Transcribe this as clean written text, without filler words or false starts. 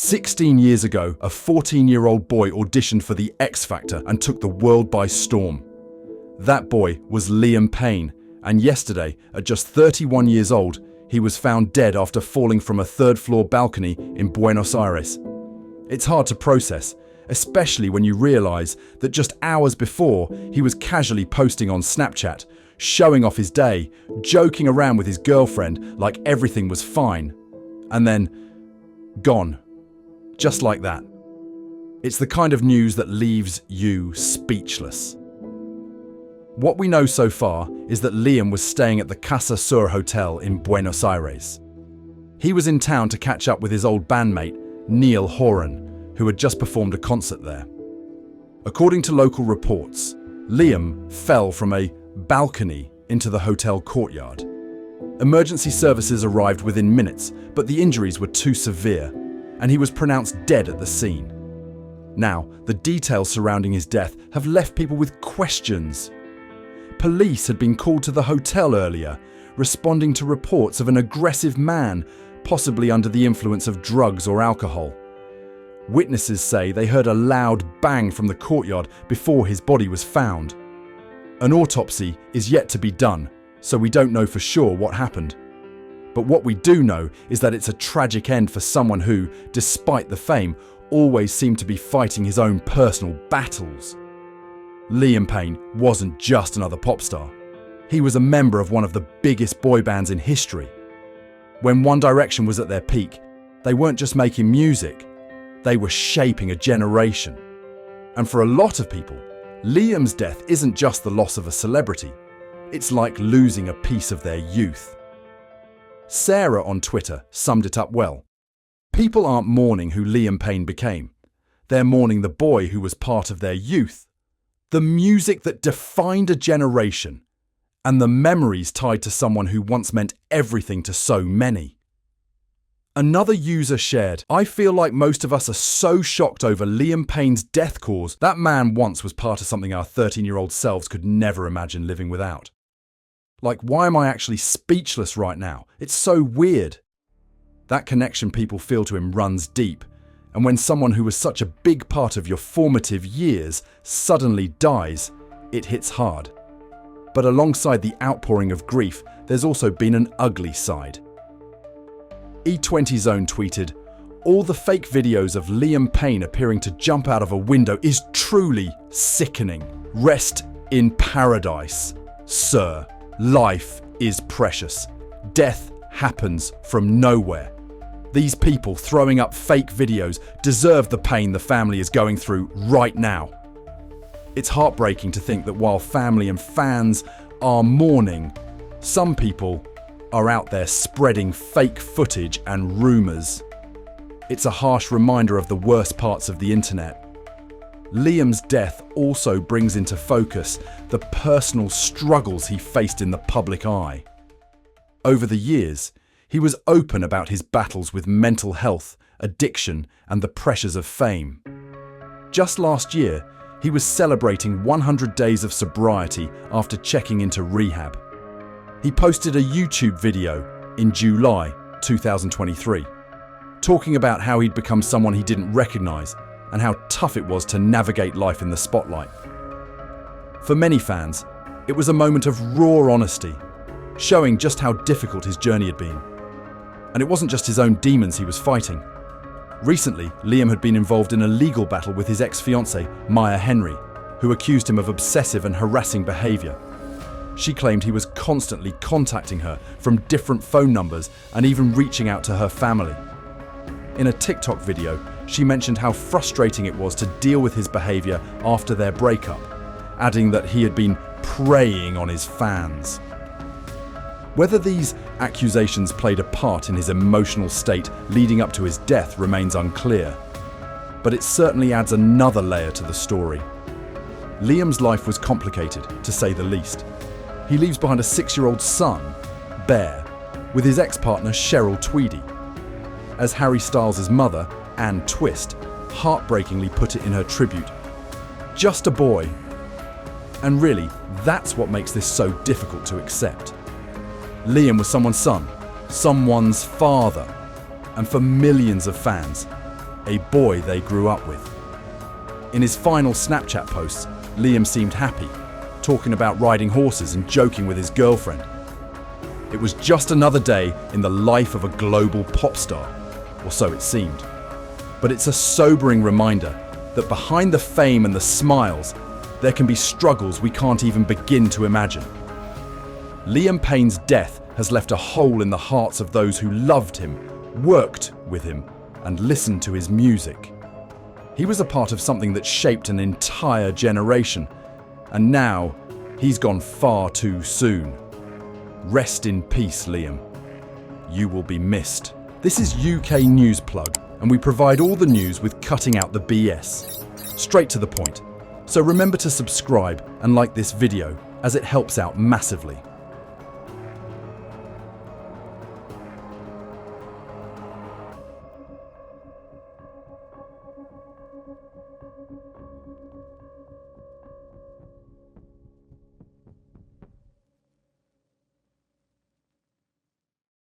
16 years ago, a 14-year-old boy auditioned for the X Factor and took the world by storm. That boy was Liam Payne, and yesterday, at just 31 years old, he was found dead after falling from a third-floor balcony in Buenos Aires. It's hard to process, especially when you realize that just hours before, he was casually posting on Snapchat, showing off his day, joking around with his girlfriend like everything was fine, and then gone. Just like that. It's the kind of news that leaves you speechless. What we know so far is that Liam was staying at the Casa Sur Hotel in Buenos Aires. He was in town to catch up with his old bandmate, Neil Horan, who had just performed a concert there. According to local reports, Liam fell from a balcony into the hotel courtyard. Emergency services arrived within minutes, but the injuries were too severe, and he was pronounced dead at the scene. Now, the details surrounding his death have left people with questions. Police had been called to the hotel earlier, responding to reports of an aggressive man, possibly under the influence of drugs or alcohol. Witnesses say they heard a loud bang from the courtyard before his body was found. An autopsy is yet to be done, so we don't know for sure what happened. But what we do know is that it's a tragic end for someone who, despite the fame, always seemed to be fighting his own personal battles. Liam Payne wasn't just another pop star. He was a member of one of the biggest boy bands in history. When One Direction was at their peak, they weren't just making music, they were shaping a generation. And for a lot of people, Liam's death isn't just the loss of a celebrity, it's like losing a piece of their youth. Sarah on Twitter summed it up well. People aren't mourning who Liam Payne became. They're mourning the boy who was part of their youth. The music that defined a generation, and the memories tied to someone who once meant everything to so many. Another user shared, "I feel like most of us are so shocked over Liam Payne's death cause. That man once was part of something our 13-year-old selves could never imagine living without." Like, why am I actually speechless right now? It's so weird. That connection people feel to him runs deep, and when someone who was such a big part of your formative years suddenly dies, it hits hard. But alongside the outpouring of grief, there's also been an ugly side. E20 Zone tweeted, "All the fake videos of Liam Payne appearing to jump out of a window is truly sickening. Rest in paradise, sir. Life is precious. Death happens from nowhere. These people throwing up fake videos deserve the pain the family is going through right now." It's heartbreaking to think that while family and fans are mourning, some people are out there spreading fake footage and rumours. It's a harsh reminder of the worst parts of the internet. Liam's death also brings into focus the personal struggles he faced in the public eye. Over the years, he was open about his battles with mental health, addiction, and the pressures of fame. Just last year, he was celebrating 100 days of sobriety after checking into rehab. He posted a YouTube video in July 2023, talking about how he'd become someone he didn't recognize and how tough it was to navigate life in the spotlight. For many fans, it was a moment of raw honesty, showing just how difficult his journey had been. And it wasn't just his own demons he was fighting. Recently, Liam had been involved in a legal battle with his ex-fiancée, Maya Henry, who accused him of obsessive and harassing behaviour. She claimed he was constantly contacting her from different phone numbers and even reaching out to her family. In a TikTok video, she mentioned how frustrating it was to deal with his behaviour after their breakup, adding that he had been preying on his fans. Whether these accusations played a part in his emotional state leading up to his death remains unclear, but it certainly adds another layer to the story. Liam's life was complicated, to say the least. He leaves behind a 6-year-old son, Bear, with his ex-partner Cheryl Tweedy. As Harry Styles' mother, Anne Twist, heartbreakingly put it in her tribute, "Just a boy." And really, that's what makes this so difficult to accept. Liam was someone's son, someone's father, and for millions of fans, a boy they grew up with. In his final Snapchat posts, Liam seemed happy, talking about riding horses and joking with his girlfriend. It was just another day in the life of a global pop star, or so it seemed. But it's a sobering reminder that behind the fame and the smiles, there can be struggles we can't even begin to imagine. Liam Payne's death has left a hole in the hearts of those who loved him, worked with him, and listened to his music. He was a part of something that shaped an entire generation, and now he's gone far too soon. Rest in peace, Liam. You will be missed. This is UK News Plug, and we provide all the news with cutting out the BS. Straight to the point. So remember to subscribe and like this video, as it helps out massively.